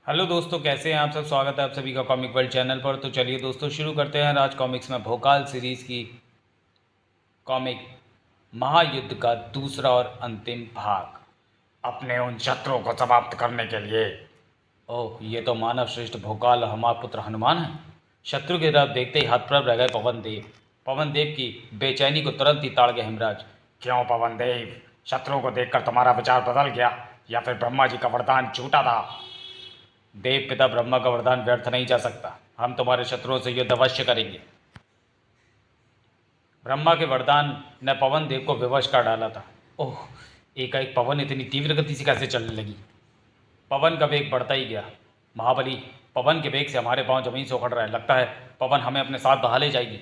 Hello दोस्तों, कैसे हैं आप सब। स्वागत है आप सभी का कॉमिक वर्ल्ड चैनल पर। तो चलिए दोस्तों, शुरू करते हैं राज कॉमिक्स में भोकाल सीरीज़ की कॉमिक महायुद्ध का दूसरा और अंतिम भाग। अपने उन शत्रुओं को समाप्त करने के लिए। ओह, ये तो मानव श्रेष्ठ भोकाल और हमारा पुत्र हनुमान है। शत्रु की तरफ देखते ही हतप्रभ रह गए पवन देव। पवन देव की बेचैनी को तुरंत ही ताड़ गए हिमराज। क्यों पवन देव, शत्रुओं को देखकर तुम्हारा विचार बदल गया या फिर ब्रह्मा जी का वरदान झूठा था? देव पिता ब्रह्मा का वरदान व्यर्थ नहीं जा सकता। हम तुम्हारे शत्रुओं से युद्ध अवश्य करेंगे। ब्रह्मा के वरदान ने पवन देव को विवश कर डाला था। ओह, एकाएक पवन इतनी तीव्र गति से कैसे चलने लगी। पवन का वेग बढ़ता ही गया। महाबली, पवन के वेग से हमारे पांव जमीन से उखड़ रहे हैं। लगता है पवन हमें अपने साथ बहा ले जाएगी।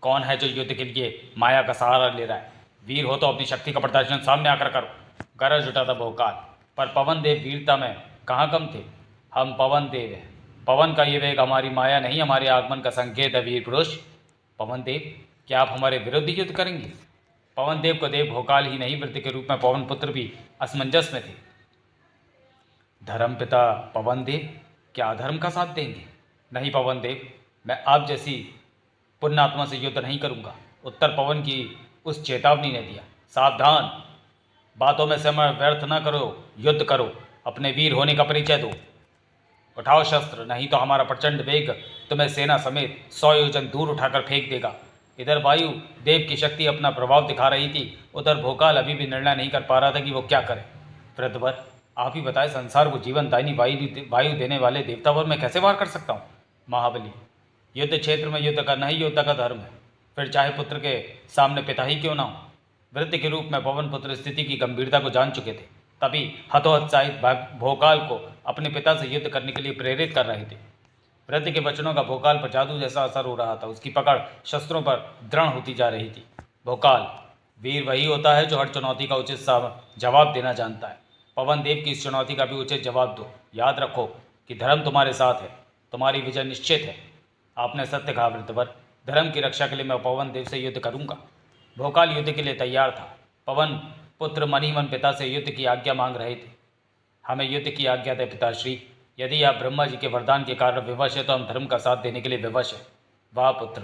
कौन है जो युद्ध के लिए माया का सहारा ले रहा है? वीर हो तो अपनी शक्ति का प्रदर्शन सामने आकर करो। गरज उठा था भोकाल, पर पवन देव वीरता में कहाँ कम थे। हम पवन देव हैं। पवन का ये वेग हमारी माया नहीं, हमारे आगमन का संकेत है वीर पुरुष। पवन देव, क्या आप हमारे विरुद्ध युद्ध करेंगे? पवन देव को देव भोकाल ही नहीं, वृत्ति के रूप में पवन पुत्र भी असमंजस में थे। धर्मपिता पवन देव क्या अधर्म का साथ देंगे? नहीं पवन देव, मैं आप जैसी पुण्यात्मा से युद्ध नहीं करूंगा। उत्तर पवन की उस चेतावनी ने दिया। सावधान, बातों में समय व्यर्थ न करो, युद्ध करो। अपने वीर होने का परिचय दो। उठाओ शस्त्र, नहीं तो हमारा प्रचंड वेग तुम्हें सेना समेत 100 योजन दूर उठाकर फेंक देगा। इधर वायु देव की शक्ति अपना प्रभाव दिखा रही थी। उधर भोकाल अभी भी निर्णय नहीं कर पा रहा था कि वो क्या करे। वृद्धवर, आप ही बताएं, संसार को जीवन दायनी वायु देने वाले देवता पर मैं कैसे वार कर सकता हूँ? महाबली, युद्ध क्षेत्र में युद्ध करना ही योद्धा का धर्म है। फिर चाहे पुत्र के सामने पिता ही क्यों ना हो। वृत्ति के रूप में पवन पुत्र स्थिति की गंभीरता को जान चुके थे, तभी हतोत्साहित भोकाल को अपने पिता से युद्ध करने के लिए प्रेरित कर रहे थे। वृद्ध के वचनों का भोकाल पर जादू जैसा असर हो रहा था। उसकी पकड़ शस्त्रों पर दृढ़ होती जा रही थी। भोकाल, वीर वही होता है जो हर चुनौती का उचित जवाब देना जानता है। पवन देव की इस चुनौती का भी उचित जवाब दो। याद रखो कि धर्म तुम्हारे साथ है, तुम्हारी विजय निश्चित है। आपने सत्य कहा वृद्धवर। धर्म की रक्षा के लिए मैं पवन देव से युद्ध करूंगा। भोकाल युद्ध के लिए तैयार था। पवन पुत्र मन ही मन पिता से युद्ध की आज्ञा मांग रहे थे। हमें युद्ध की आज्ञा दे पिताश्री। यदि आप ब्रह्मा जी के वरदान के कारण विवश है तो हम धर्म का साथ देने के लिए विवश है। वाह पुत्र,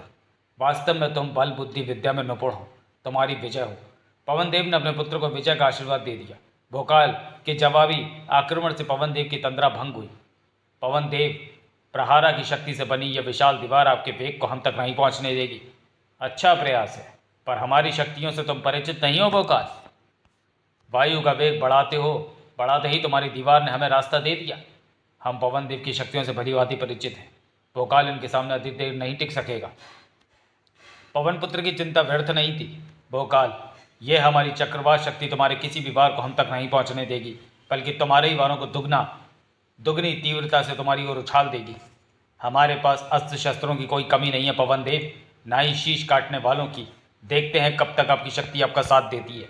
वास्तव में तुम बल बुद्धि विद्या में निपुण हो। तुम्हारी विजय हो। पवन देव ने अपने पुत्र को विजय का आशीर्वाद दे दिया। भोकाल के जवाबी आक्रमण से पवन देव की तंद्रा भंग हुई। पवन देव, प्रहारा की शक्ति से बनी यह विशाल दीवार आपके वेग को हम तक नहीं पहुंचने देगी। अच्छा प्रयास है, पर हमारी शक्तियों से तुम परिचित नहीं हो भोकाल। वायु का वेग बढ़ाते ही तुम्हारी दीवार ने हमें रास्ता दे दिया। हम पवन देव की शक्तियों से भली भांति परिचित हैं। भोकाल इनके सामने अधिक देर नहीं टिक सकेगा। पवन पुत्र की चिंता व्यर्थ नहीं थी। भोकाल, ये हमारी चक्रवात शक्ति तुम्हारे किसी भी वार को हम तक नहीं पहुंचने देगी, बल्कि तुम्हारे ही वारों को दुगनी तीव्रता से तुम्हारी ओर उछाल देगी। हमारे पास अस्त्र शस्त्रों की कोई कमी नहीं है पवन देव, ना ही शीश काटने वालों की। देखते हैं कब तक आपकी शक्ति आपका साथ देती है।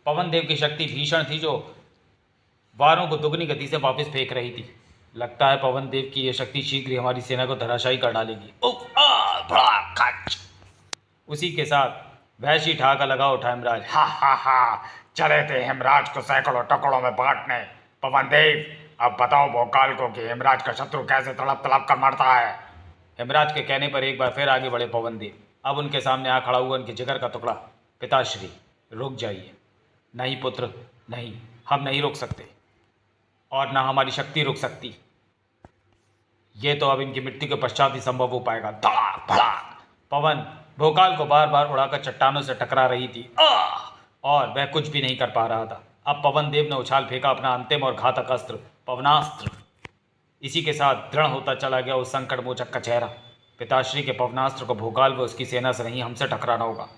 पवन देव की शक्ति भीषण थी, जो वारों को दुगनी गति से वापस फेंक रही थी। लगता है पवन देव की यह शक्ति शीघ्र ही हमारी सेना को धराशायी कर डालेगी। उसी के साथ वैशी ठाका लगा उठा हेमराज। हा हा हा, चले थे हेमराज को सैकड़ों टुकड़ों में बांटने। पवन देव, अब बताओ भोकाल को कि हेमराज का शत्रु कैसे तड़प तड़प कर मरता है। हेमराज के कहने पर एक बार फिर आगे बढ़े पवन देव। अब उनके सामने आ खड़ा हुआ उनके जिगर का टुकड़ा। पिताश्री, रुक जाइए। नहीं पुत्र, नहीं, हम नहीं रोक सकते, और ना हमारी शक्ति रुक सकती। ये तो अब इनकी मृत्यु के पश्चात ही संभव हो पाएगा। धड़ाक धड़ाक पवन भोकाल को बार बार उड़ाकर चट्टानों से टकरा रही थी, और वह कुछ भी नहीं कर पा रहा था। अब पवन देव ने उछाल फेंका अपना अंतिम और घातक अस्त्र, पवनास्त्र। इसी के साथ दृढ़ होता चला गया उस संकट मोचक का चेहरा। पिताश्री के पवनास्त्र को भोकाल व उसकी सेना से नहीं, हमसे टकराना होगा।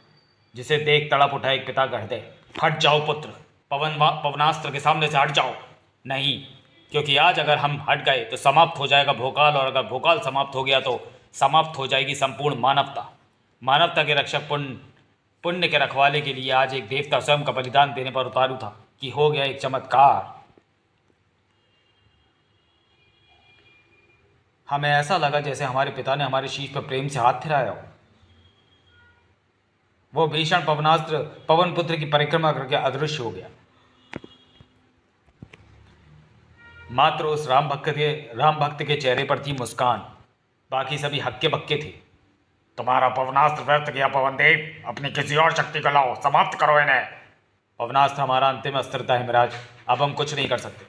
जिसे देख तड़प उठा एक पिता का हृदय। हट जाओ पुत्र, पवनास्त्र के सामने से हट जाओ। नहीं, क्योंकि आज अगर हम हट गए तो समाप्त हो जाएगा भोकाल, और अगर भोकाल समाप्त हो गया तो समाप्त हो जाएगी संपूर्ण मानवता। मानवता के रक्षक पुण्य के रखवाले के लिए आज एक देवता स्वयं का बलिदान देने पर उतारू था कि हो गया एक चमत्कार। हमें ऐसा लगा जैसे हमारे पिता ने हमारे शीश पर प्रेम से हाथ फिराया हो। वो भीषण पवनास्त्र पवन पुत्र की परिक्रमा करके अदृश्य हो गया। मात्र उस राम भक्त के चेहरे पर थी मुस्कान, बाकी सभी हक्के बक्के थे। तुम्हारा पवनास्त्र व्यर्थ गया पवनदेव, अपनी किसी और शक्ति को लाओ, समाप्त करो इन्हें। पवनास्त्र हमारा अंतिम अस्त्र था हिमराज, अब हम कुछ नहीं कर सकते।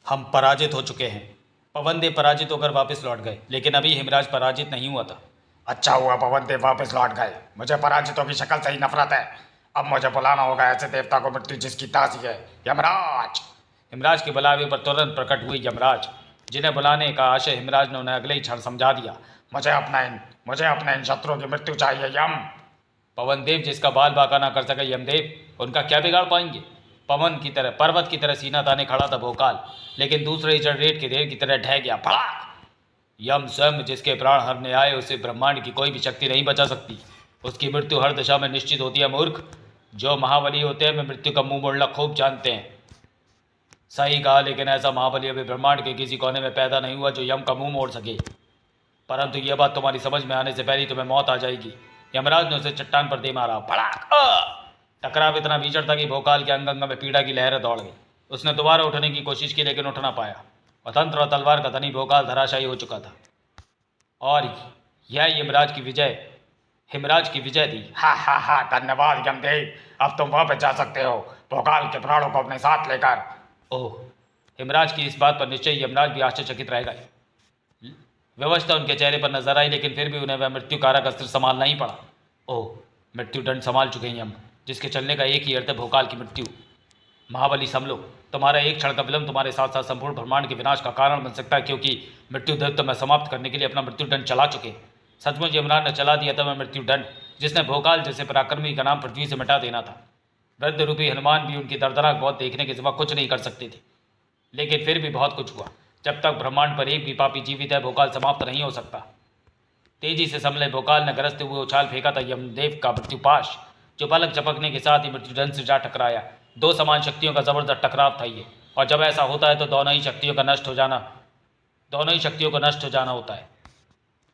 हम पराजित हो चुके हैं। पवनदेव पराजित होकर वापस लौट गए, लेकिन अभी हिमराज पराजित नहीं हुआ था। अच्छा हुआ पवनदेव वापस लौट गए, मुझे पराजितों की शक्ल से ही नफरत है। अब मुझे बुलाना होगा ऐसे देवता को मृत्यु जिसकी तासी है, यमराज। हिमराज के बुलावे पर तुरंत प्रकट हुए यमराज, जिन्हें बुलाने का आशय हिमराज ने उन्हें अगले ही क्षण समझा दिया। मुझे अपने इन शत्रुओं की मृत्यु चाहिए, यम। पवनदेव जिसका बाल बांका ना कर सके यमदेव, उनका क्या बिगाड़ पाएंगे। पवन की तरह, पर्वत की तरह सीना ताने खड़ा था भोकाल, लेकिन दूसरे ही जनरेट के ढेर की तरह ढह गया। फड़ाक! यम स्वयं जिसके प्राण हरने आए, उसे ब्रह्मांड की कोई भी शक्ति नहीं बचा सकती। उसकी मृत्यु हर दिशा में निश्चित होती है मूर्ख। जो महाबली होते हैं वे मृत्यु का मुंह मोड़ना खूब जानते हैं। सही कहा, लेकिन ऐसा महाबली अभी ब्रह्मांड के किसी कोने में पैदा नहीं हुआ जो यम का मुंह मोड़ सके। परंतु यह बात तुम्हारी समझ में आने से पहले तुम्हें मौत आ जाएगी। यमराज ने उसे चट्टान पर दे मारा। फड़ाक! टकराव इतना भीषण था कि भोकाल के अंग अंग में पीड़ा की लहरें दौड़ गई। उसने दोबारा उठने की कोशिश की, लेकिन उठ ना पाया। वतंत्र और तलवार का धनी भोकाल धराशायी हो चुका था। और यह हिमराज की विजय थी। हा, धन्यवाद यमदेव, अब तुम वापस जा सकते हो, भोकाल के प्राणों को अपने साथ लेकर। ओह! हिमराज की इस बात पर निश्चय यमराज भी आश्चर्यचकित रह गए। व्यवस्था उनके चेहरे पर नजर आई, लेकिन फिर भी उन्हें वह मृत्यु कारक अस्त्र संभालना ही पड़ा। ओह! मृत्यु दंड संभाल चुके हैं यम, जिसके चलने का एक ही अर्थ है, भोकाल की मृत्यु। महाबली संभलो, तुम्हारा एक क्षण का विलंब तुम्हारे साथ साथ संपूर्ण ब्रह्मांड के विनाश का कारण बन सकता है, क्योंकि मृत्यु दंड तो मैं समाप्त करने के लिए अपना मृत्यु दंड चला चुके। सचमुच यमराज ने चला दिया था वह मृत्यु दंड, जिसने भोकाल जैसे पराक्रमी का नाम पृथ्वी से मिटा देना था। वृद्ध रूपी हनुमान भी उनकी दर्दनाक मौत देखने के सिवा कुछ नहीं कर सकते थे, लेकिन फिर भी बहुत कुछ हुआ। जब तक ब्रह्मांड पर एक भी पापी जीवित है, भोकाल समाप्त नहीं हो सकता। तेजी से संभले भोकाल ने गरजते हुए उछाल फेंका था यमदेव का मृत्युपाश, जो पलक झपकने के साथ ही मृत्युदंड से जा टकराया। दो समान शक्तियों का जबरदस्त टकराव था ये, और जब ऐसा होता है तो दोनों ही शक्तियों का नष्ट हो जाना होता है।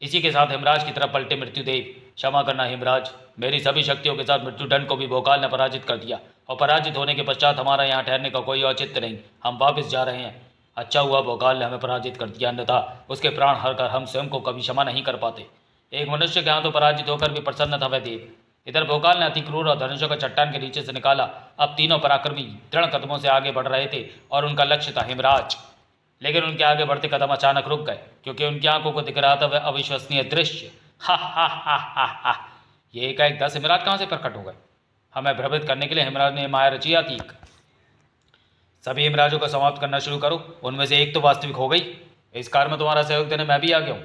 इसी के साथ हिमराज की तरफ पलटे मृत्युदेव। क्षमा करना हिमराज, मेरी सभी शक्तियों के साथ मृत्युदंड को भी भोकाल ने पराजित कर दिया, और पराजित होने के पश्चात हमारा यहाँ ठहरने का कोई औचित्य नहीं। हम वापस जा रहे हैं। अच्छा हुआ भोकाल ने हमें पराजित कर दिया, अन्यथा उसके प्राण हर कर हम स्वयं को कभी क्षमा नहीं कर पाते। एक मनुष्य के हाथों पराजित होकर भी प्रसन्न था वह देव। इधर भोकाल ने अति क्रूर और धनुषों का चट्टान के नीचे से निकाला। अब तीनों पराक्रमी दृढ़ कदमों से आगे बढ़ रहे थे, और उनका लक्ष्य था हिमराज। लेकिन उनके आगे बढ़ते कदम अचानक रुक गए, क्योंकि उनकी आंखों को दिख रहा था वह अविश्वसनीय दृश्य। हा, ये एकाएक 10 हिमराज कहाँ से प्रकट हो गए? हमें भ्रमित करने के लिए हिमराज ने माया रची थी। सभी हिमराजों को समाप्त करना शुरू करो, उनमें से एक तो वास्तविक हो गई। इस कार्य में तुम्हारा सहयोग देने मैं भी आ गया हूँ।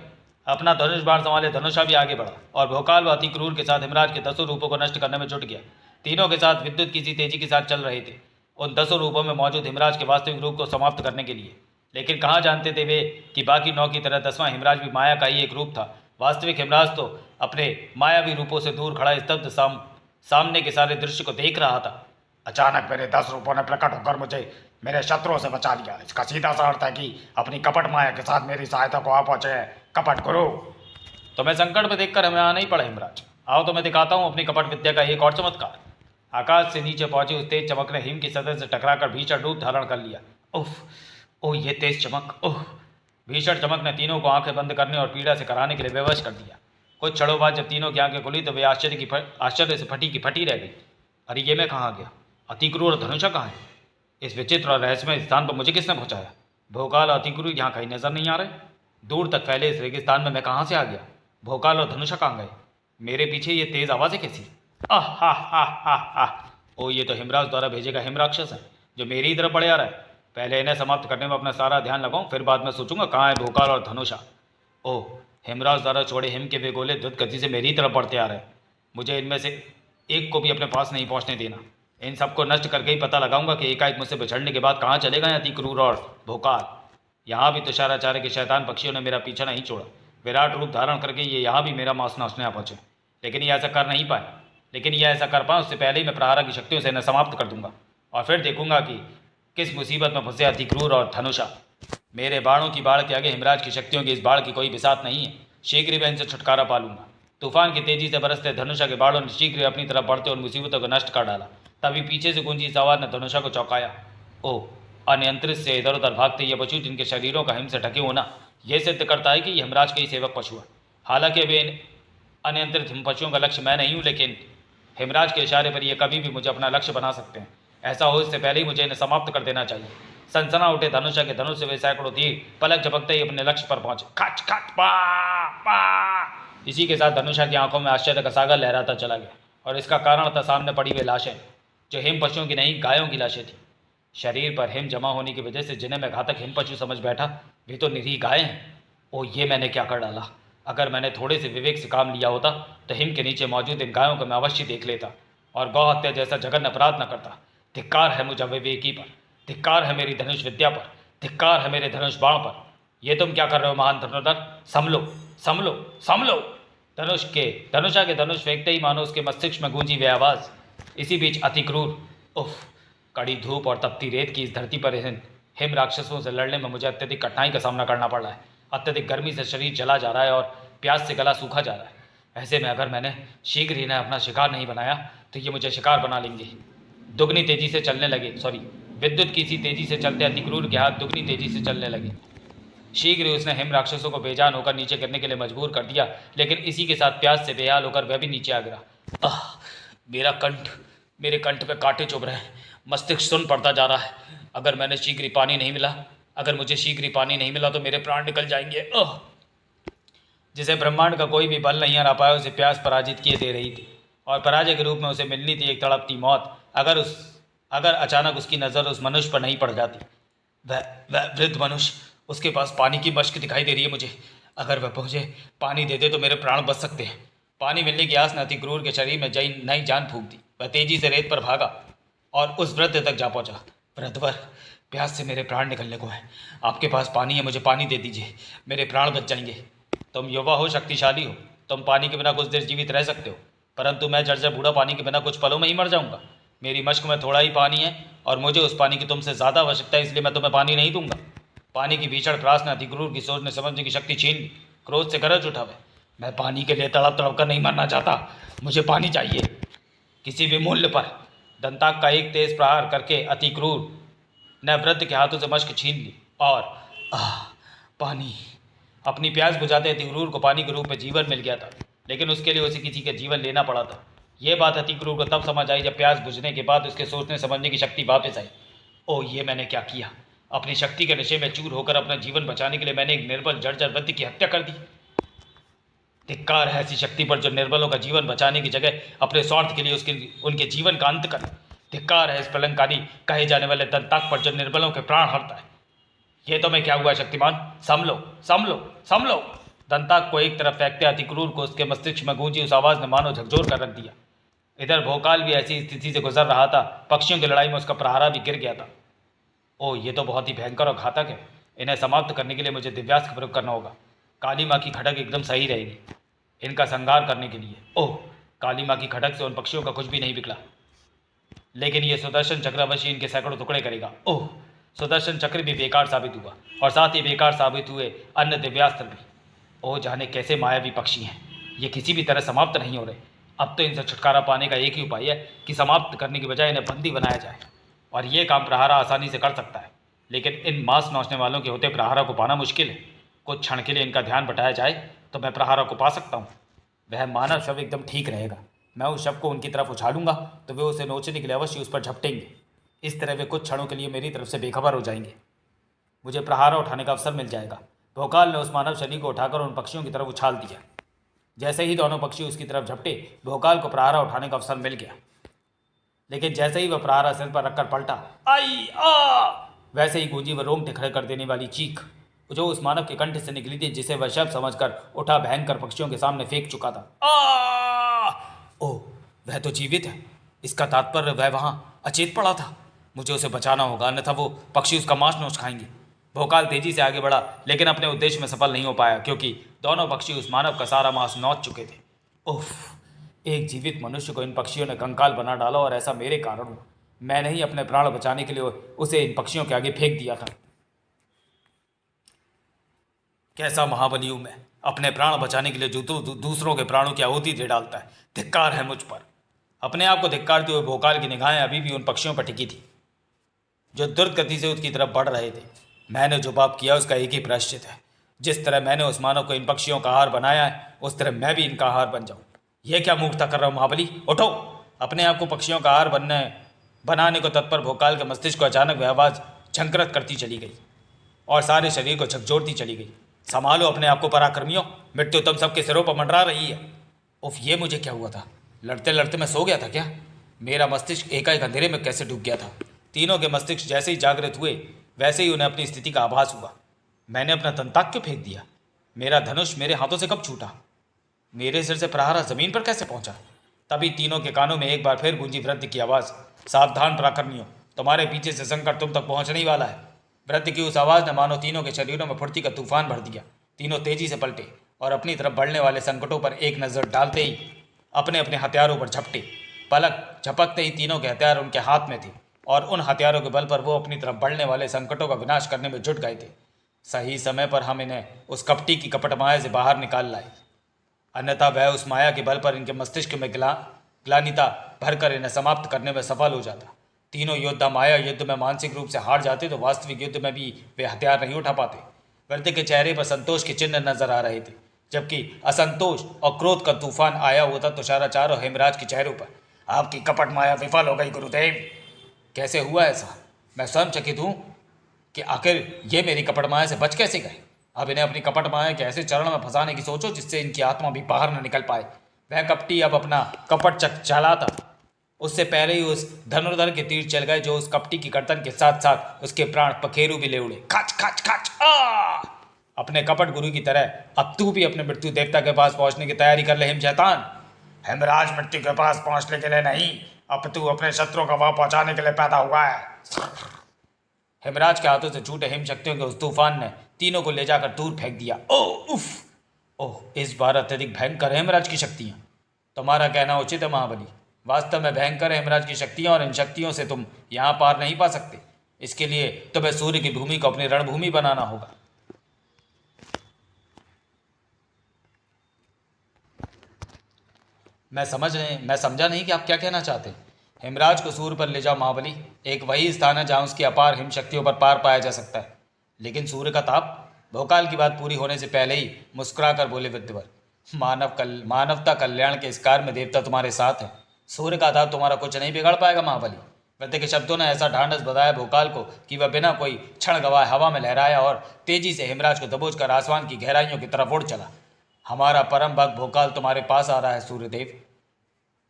अपना धनुष बाण संभाले धनुषा भी आगे बढ़ा, और भोकाल व अति क्रूर के साथ हिमराज के 10 रूपों को नष्ट करने में जुट गया। तीनों के साथ विद्युत की सी तेजी के साथ चल रहे थे, उन 10 रूपों में मौजूद हिमराज के वास्तविक रूप को समाप्त करने के लिए। लेकिन कहाँ जानते थे वे कि बाकी 9 की तरह 10वां हिमराज भी माया का ही एक रूप था। वास्तविक हिमराज तो अपने मायावी रूपों से दूर खड़ा स्तब्ध सामने के सारे दृश्य को देख रहा था। अचानक मेरे 10 रूपों ने प्रकट होकर मुझे मेरे शत्रुओं से बचा लिया। इसका सीधा सा अर्थ है कि अपनी कपट माया के साथ मेरी सहायता को आ पहुंचे हैं कपट गुरु। तुम्हें संकट में देखकर हमें आना ही पड़ा हिमराज। आओ तो मैं दिखाता हूँ अपनी कपट विद्या का एक और चमत्कार। आकाश से नीचे पहुंची उस तेज चमक ने हिम की सतह से टकराकर भीषण रूप धारण कर लिया। ओह ये तेज चमक! ओह! भीषण चमक ने तीनों को आंखें बंद करने और पीड़ा से कराने के लिए बेवश कर दिया। कुछ क्षणों बाद जब तीनों की आंखें खुली तो वे आश्चर्य से फटी की फटी रह गई। अरे ये मैं कहाँ आ गया? अतिक्रूर और धनुषा कहाँ है? इस विचित्र और रहस्यमय स्थान पर मुझे किसने पहुँचाया? भोकाल और अतिक्रूर यहाँ कहीं नजर नहीं आ रहे। दूर तक फैले इस रेगिस्तान में मैं कहाँ से आ गया? भोकाल और धनुषा कहाँ गए? मेरे पीछे ये तेज आवाज़ें कैसी? आह! ओ ये तो हिमराज द्वारा भेजे गए हिम राक्षस है, जो मेरी ही तरफ बढ़े आ रहा है। पहले इन्हें समाप्त करने में अपना सारा ध्यान लगाऊं, फिर बाद में सोचूंगा कहाँ है भोकाल और धनुषा। ओह, हिमराज द्वारा छोड़े हिम के वे गोले द्रुत गति से मेरी तरफ बढ़ते आ रहे हैं। मुझे इनमें से एक को भी अपने पास नहीं पहुंचने देना। इन सबको नष्ट करके ही पता लगाऊंगा कि एकाएक मुझसे बिछड़ने के बाद कहाँ चले गए अति क्रूर और भोकाल। यहाँ भी तुषाराचार्य के शैतान पक्षियों ने मेरा पीछा नहीं छोड़ा। विराट रूप धारण करके ये यहाँ भी मेरा मांस नाचने आ पहुँचे, लेकिन ये ऐसा कर नहीं पाए। लेकिन यह ऐसा कर पाऊँ उससे पहले ही मैं प्रहारा की शक्तियों से इन्हें समाप्त कर दूंगा, और फिर देखूंगा कि किस मुसीबत में फंसे अति क्रूर और धनुषा। मेरे बाणों की बाढ़ के आगे हिमराज की शक्तियों की इस बाढ़ की कोई बिसात नहीं है। शीघ्र ही मैं इनसे छुटकारा पा लूंगा। तूफान की तेजी से बरसते धनुषा के बाणों ने शीघ्र ही अपनी तरफ बढ़ते और मुसीबतों को नष्ट कर डाला। तभी पीछे से गूंजी इस आवाज ने धनुषा को चौंकाया। ओह, अनियंत्रित से इधर उधर भागते ये पशु जिनके शरीरों का हिम से ढके होना यह सिद्ध करता है कि ये हिमराज के ही सेवक पशु है। हालांकि अभी इन अनियंत्रित हिम पशुओं का लक्ष्य मैं नहीं हूँ, लेकिन हिमराज के इशारे पर ये कभी भी मुझे अपना लक्ष्य बना सकते हैं। ऐसा हो इससे पहले ही मुझे इन्हें समाप्त कर देना चाहिए। सनसना उठे धनुषा के धनुष से वे सैकड़ों तीर पलक झपकते ही अपने लक्ष्य पर पहुंचे। खच खच पा पा। इसी के साथ धनुषा की आंखों में आश्चर्य का सागर लहराता चला गया, और इसका कारण था सामने पड़ी हुई लाशें, जो हिम पशुओं की नहीं गायों की लाशें थी। शरीर पर हिम जमा होने की वजह से जिन्हें मैं घातक हिम पशु समझ बैठा, वे तो निरीह गाय हैं। ओ ये मैंने क्या कर डाला। अगर मैंने थोड़े से विवेक से काम लिया होता तो हिम के नीचे मौजूद इन गायों को मैं अवश्य देख लेता और गौ हत्या जैसा जघन्य अपराध न करता। धिक्कार है मुझे विवेकी पर, धिक्कार है मेरी धनुष विद्या पर, धिक्कार है मेरे धनुष बाण पर। ये तुम क्या कर रहे हो महान धनुर्धर? संभलो संभलो संभलो। धनुषा के धनुष फेंकते ही मानो उसके मस्तिष्क में गूंजी वे आवाज़। इसी बीच अति क्रूर, उफ, कड़ी धूप और तपती रेत की इस धरती पर इन हिम राक्षसों से लड़ने में मुझे अत्यधिक कठिनाई का सामना करना पड़ रहा है। अत्यधिक गर्मी से शरीर जला जा रहा है और प्यास से गला सूखा जा रहा है। ऐसे में अगर मैंने शीघ्र ही अपना शिकार नहीं बनाया तो ये मुझे शिकार बना लेंगे। दुगनी तेजी से चलने लगे, विद्युत की सी तेजी से चलते अति क्रूर के हाथ दुगनी तेजी से चलने लगे। शीघ्र ही उसने हिम राक्षसों को बेजान होकर नीचे गिरने के लिए मजबूर कर दिया, लेकिन इसी के साथ प्यास से बेहाल होकर वह भी नीचे आ गिरा। मेरे कंठ पे कांटे चुभ रहे हैं, मस्तिष्क सुन्न पड़ता जा रहा है। अगर मुझे शीघ्र ही पानी नहीं मिला तो मेरे प्राण निकल जाएंगे। जिसे ब्रह्मांड का कोई भी बल नहीं हरा पाया, उसे प्यास पराजित किए दे रही थी, और पराजय के रूप में उसे मिलनी थी एक तड़पती मौत। अगर अचानक उसकी नज़र उस मनुष्य पर नहीं पड़ जाती। वह वृद्ध मनुष्य, उसके पास पानी की मश्क दिखाई दे रही है मुझे। अगर वह मुझे पानी दे दे तो मेरे प्राण बच सकते हैं। पानी मिलने की आस ने अति क्रूर के शरीर में नई जान फूंक दी। वह तेजी से रेत पर भागा और उस वृद्ध तक जा पहुंचा। वृद्धवर, प्यास से मेरे प्राण निकलने को हैं। आपके पास पानी है, मुझे पानी दे दीजिए, मेरे प्राण बच जाएंगे। तुम युवा हो, शक्तिशाली हो, तुम पानी के बिना कुछ देर जीवित रह सकते हो, परंतु मैं जर्जर बूढ़ा पानी के बिना कुछ पलों में ही मर जाऊंगा। मेरी मश्क में थोड़ा ही पानी है और मुझे उस पानी की तुमसे ज़्यादा आवश्यकता है, इसलिए मैं तुम्हें पानी नहीं दूंगा। पानी की भीषण प्यास ने अति क्रूर की सोचने समझने की शक्ति छीन ली। क्रोध से गरज उठा वह, मैं पानी के लिए तड़प तड़प कर नहीं मरना चाहता, मुझे पानी चाहिए किसी भी मूल्य पर। दंताक का एक तेज प्रहार करके अति क्रूर ने वृद्ध के हाथों से मश्क छीन ली और पानी। अपनी प्यास बुझाते अति क्रूर को पानी के रूप में जीवन मिल गया था, लेकिन उसके लिए उसे किसी का जीवन लेना पड़ा था। यह बात अति क्रूर को तब समझ आई जब प्यास बुझने के बाद उसके सोचने समझने की शक्ति वापस आई। ओह, ये मैंने क्या किया? अपनी शक्ति के नशे में चूर होकर अपना जीवन बचाने के लिए मैंने एक निर्बल जर्जर वृद्ध की हत्या कर दी। धिक्कार है ऐसी शक्ति पर जो निर्बलों का जीवन बचाने की जगह अपने स्वार्थ के लिए उनके जीवन का अंत करे। धिक्कार है इस प्रलंकारी कहे जाने वाले दंताक पर जो निर्बलों के प्राण हरता है। ये तो मैं क्या हुआ शक्तिमान? संभलो संभलो संभलो। दंताक को एक तरफ फेंकते अति क्रूर को उसके मस्तिष्क में गूंजी उस आवाज़ ने मानो झकझोर कर रख दिया। इधर भोकाल भी ऐसी स्थिति से गुजर रहा था। पक्षियों की लड़ाई में उसका प्रहारा भी गिर गया था। ओह, ये तो बहुत ही भयंकर और घातक है। इन्हें समाप्त करने के लिए मुझे दिव्यास्त्र का प्रयोग करना होगा। काली माँ की खड़क एकदम सही रहेगी इनका संहार करने के लिए। ओह, काली माँ की खड़क से उन पक्षियों का कुछ भी नहीं बिगड़ा, लेकिन ये सुदर्शन चक्र अवश्य इनके सैकड़ों टुकड़े करेगा। ओह, सुदर्शन चक्र भी बेकार साबित हुआ, और साथ ही बेकार साबित हुए अन्य दिव्यास्त्र भी। ओह, जाने कैसे मायावी पक्षी हैं, ये किसी भी तरह समाप्त नहीं हो रहे। अब तो इनसे छुटकारा पाने का एक ही उपाय है कि समाप्त करने की बजाय इन्हें बंदी बनाया जाए, और ये काम प्रहारा आसानी से कर सकता है। लेकिन इन मांस नौचने वालों के होते प्रहारा को पाना मुश्किल है। कुछ क्षण के लिए इनका ध्यान बटाया जाए तो मैं प्रहारा को पा सकता हूँ। वह मानव शव एकदम ठीक रहेगा। मैं उस शव को उनकी तरफ उछालूंगा तो वे उसे नोचने के लिए अवश्य उस पर झपटेंगे। इस तरह वे कुछ क्षणों के लिए मेरी तरफ से बेखबर हो जाएंगे। मुझे प्रहारा उठाने का अवसर मिल जाएगा। भोकाल ने उस मानव शरीर को उठाकर उन पक्षियों की तरफ उछाल दिया। जैसे ही दोनों पक्षी उसकी तरफ झपटे, भोकाल को प्रहारा उठाने का अवसर मिल गया। लेकिन जैसे ही वह प्रहारा सिर पर रखकर पलटा, आई आ, वैसे ही गूंजी वह रोंगटे खड़े कर देने वाली चीख जो उस मानव के कंठ से निकली थी, जिसे वह शव समझकर उठा भयंकर पक्षियों के सामने फेंक चुका था। ओह, वह तो जीवित है। इसका तात्पर्य वह वहाँ अचेत पड़ा था। मुझे उसे बचाना होगा, अन्यथा वो पक्षी उसका मांस नोच खाएंगे। भोकाल तेजी से आगे बढ़ा, लेकिन अपने उद्देश्य में सफल नहीं हो पाया, क्योंकि दोनों पक्षी उस मानव का सारा मांस नोच चुके थे। उफ, एक जीवित मनुष्य को इन पक्षियों ने कंकाल बना डाला, और ऐसा मेरे कारण हुआ। मैंने ही अपने प्राण बचाने के लिए उसे इन पक्षियों के आगे फेंक दिया था। कैसा महाबली हूं मैं, अपने प्राण बचाने के लिए जो दूसरों के प्राणों की आहुति दे डालता है। धिक्कार है मुझ पर। अपने आप को धिक्कारते हुए भोकाल की निगाहें अभी भी उन पक्षियों पर टिकी थी। जो द्रुत गति से उसकी तरफ बढ़ रहे थे। मैंने जो पाप किया उसका एक ही प्रायश्चित है। जिस तरह मैंने उस मानव को इन पक्षियों का आहार बनाया है, उस तरह मैं भी इनका आहार बन जाऊं। यह क्या मूर्खता कर रहा हूं महाबली? उठो! अपने आप को पक्षियों का आहार बनाने को तत्पर भोकाल के मस्तिष्क को अचानक वह आवाज झंकृत करती चली गई और सारे शरीर को झकझोरती चली गई। संभालो अपने आप को पराक्रमियों, मृत्यु तुम सबके सिरों पर मंडरा रही है। उफ, ये मुझे क्या हुआ था? लड़ते लड़ते मैं सो गया था क्या? मेरा मस्तिष्क एकाएक अंधेरे में कैसे डूब गया था? तीनों के मस्तिष्क जैसे ही जागृत हुए वैसे ही उन्हें अपनी स्थिति का आभास हुआ। मैंने अपना तंताक क्यों फेंक दिया? मेरा धनुष मेरे हाथों से कब छूटा? मेरे सिर से प्रहारा जमीन पर कैसे पहुंचा? तभी तीनों के कानों में एक बार फिर गूंजी वृद्ध की आवाज, सावधान पराक्रमियों, तुम्हारे पीछे से संकट तुम तक पहुंचने ही वाला है। वृद्ध की उस आवाज ने मानो तीनों के शरीरों में फुर्ती का तूफान भर दिया। तीनों तेजी से पलटे और अपनी तरफ बढ़ने वाले संकटों पर एक नजर डालते ही अपने अपने हथियारों पर झपटे। पलक झपकते ही तीनों के हथियार उनके हाथ में थे और उन हथियारों के बल पर वो अपनी तरफ बढ़ने वाले संकटों का विनाश करने में जुट गए थे। सही समय पर हम इन्हें उस कपटी की कपट माया से बाहर निकाल लाए, अन्यथा वह उस माया के बल पर इनके मस्तिष्क में ग्लानिता भरकर इन्हें समाप्त करने में सफल हो जाता। तीनों योद्धा माया युद्ध में मानसिक रूप से हार जाते तो वास्तविक युद्ध में भी वे हथियार नहीं उठा पाते। वृद्ध के चेहरे पर संतोष के चिन्ह नजर आ रहे थे, जबकि असंतोष और क्रोध का तूफान आया होता तुषाराचार और हेमराज के चेहरों पर। आपकी कपट माया विफल हो गई गुरुदेव। कैसे हुआ ऐसा? मैं स्वयं चकित हूँ कि आखिर ये मेरी कपट माया से बच कैसे गए। अब इन्हें अपनी कपट माया के ऐसे चरण में फंसाने की सोचो जिससे इनकी आत्मा भी बाहर न निकल पाए। वह कपटी अब अपना कपट चक चलाता, उससे पहले ही उस धनुर्धर के तीर चल गए जो उस कपटी की गर्दन के साथ साथ उसके प्राण पखेरु भी ले उड़े। खच खच खच! अपने कपट गुरु की तरह अब तू भी अपने मृत्यु देवता के पास पहुंचने की तैयारी कर ले हिम शैतान। हेमराज मृत्यु के पास पहुंचने के लिए नहीं, अब तू अपने शत्रु को वहां पहुंचाने के लिए पैदा हुआ है। हेमराज के हाथों से छूटे हिम शक्तियों के उस तूफान ने तीनों को ले जाकर दूर फेंक दिया। ओह उफ! ओह, इस बार अत्यधिक भयंकर है हेमराज की शक्तियां। तुम्हारा कहना उचित है महाबली। वास्तव में भयंकर है हेमराज की शक्तियां और इन शक्तियों से तुम यहाँ पार नहीं पा सकते। इसके लिए तुम्हें सूर्य की भूमि को अपनी रणभूमि बनाना होगा। मैं समझा नहीं कि आप क्या कहना चाहते हैं। हिमराज को सूर्य पर ले जाओ महाबली। एक वही स्थान है जहाँ उसकी अपार हिम शक्तियों पर पार पाया जा सकता है। लेकिन सूर्य का ताप? भोकाल की बात पूरी होने से पहले ही मुस्कुराकर बोले विद्वर, मानवता कल्याण के इस कार्य में देवता तुम्हारे साथ है। सूर्य का ताप तुम्हारा कुछ नहीं बिगाड़ पाएगा महाबली। वृद्ध के शब्दों ने ऐसा ढांढस बताया भोकाल को कि वह बिना कोई क्षण गवाए हवा में लहराया और तेजी से हिमराज को दबोच कर आसमान की गहराइयों की तरफ उड़ चला। हमारा परम भक्त भोकाल तुम्हारे पास आ रहा है सूर्यदेव।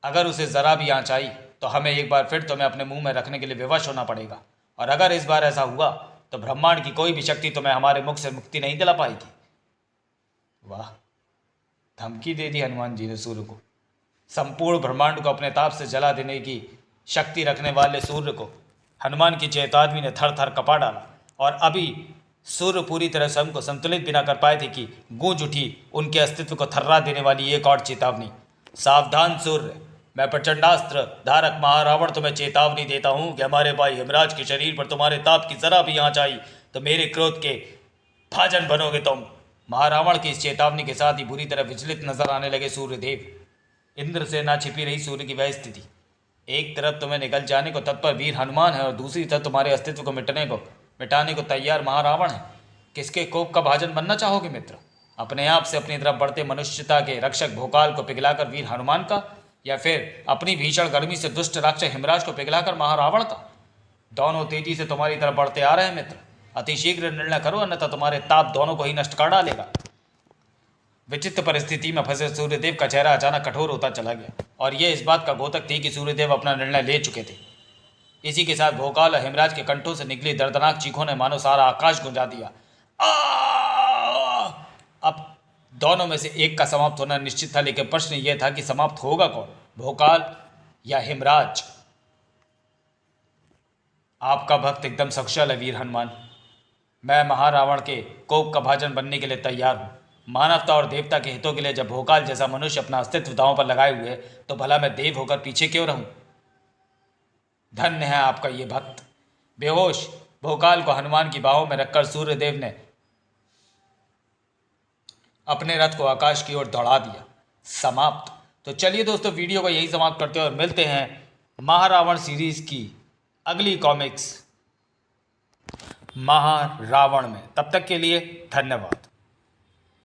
अगर उसे जरा भी आँच आई तो हमें एक बार फिर तुम्हें अपने मुंह में रखने के लिए विवश होना पड़ेगा, और अगर इस बार ऐसा हुआ तो ब्रह्मांड की कोई भी शक्ति तुम्हें हमारे मुख से मुक्ति नहीं दिला पाएगी। वाह, धमकी दे दी हनुमान जी ने सूर्य को। संपूर्ण ब्रह्मांड को अपने ताप से जला देने की शक्ति रखने वाले सूर्य को हनुमान की चेतावनी ने थर थर कपा डाला, और अभी सूर्य पूरी तरह स्वयं को संतुलित भी न कर पाए थे कि गूंज उठी उनके अस्तित्व को थर्रा देने वाली एक और चेतावनी। सावधान सूर्य, मैं प्रचंडास्त्र धारक महारावण तुम्हें चेतावनी देता हूँ कि हमारे भाई हिमराज के शरीर पर तुम्हारे ताप की जरा भी आँच आई तो मेरे क्रोध के भाजन बनोगे तुम। महारावण की इस चेतावनी के साथ ही बुरी तरह विचलित नजर आने लगे सूर्यदेव। इंद्र से ना छिपी रही सूर्य की वह स्थिति। एक तरफ तुम्हें निकल जाने को तत्पर वीर हनुमान है और दूसरी तरफ तुम्हारे अस्तित्व को मिटाने को तैयार महारावण है। किसके कोप का भाजन बनना चाहोगे मित्र? अपने आप से अपनी तरफ बढ़ते मनुष्यता के रक्षक भोकाल को पिघलाकर वीर हनुमान का, या फिर अपनी भीषण गर्मी से दुष्ट राक्षस हिमराज को पिघलाकर महारावण का? दोनों तेजी से तुम्हारी तरफ बढ़ते आ रहे हैं मित्र। अति शीघ्र निर्णय करो, अन्यथा तुम्हारे ताप दोनों को ही नष्ट कर डालेगा। विचित्र परिस्थिति में फंसे सूर्यदेव का चेहरा अचानक कठोर होता चला गया, और यह इस बात का घोतक थी कि सूर्यदेव अपना निर्णय ले चुके थे। इसी के साथ भोकाल और हिमराज के कंठों से निकली दर्दनाक चीखों ने मानो सारा आकाश गुंजा दिया। अब दोनों में से एक का समाप्त होना निश्चित था, लेकिन प्रश्न यह था कि समाप्त होगा कौन, भोकाल या हिमराज? आपका भक्त एकदम सकुशल है वीर हनुमान। मैं महारावण के कोप का भाजन बनने के लिए तैयार हूँ। मानवता और देवता के हितों के लिए जब भोकाल जैसा मनुष्य अपना अस्तित्व दांव पर लगाए हुए तो भला मैं देव होकर पीछे क्यों रहूं? धन्य है आपका ये भक्त। बेहोश भोकाल को हनुमान की बाहों में रखकर सूर्यदेव ने अपने रथ को आकाश की ओर दौड़ा दिया। समाप्त। तो चलिए दोस्तों, वीडियो को यही समाप्त करते हैं और मिलते हैं महारावण सीरीज की अगली कॉमिक्स महारावण में। तब तक के लिए धन्यवाद।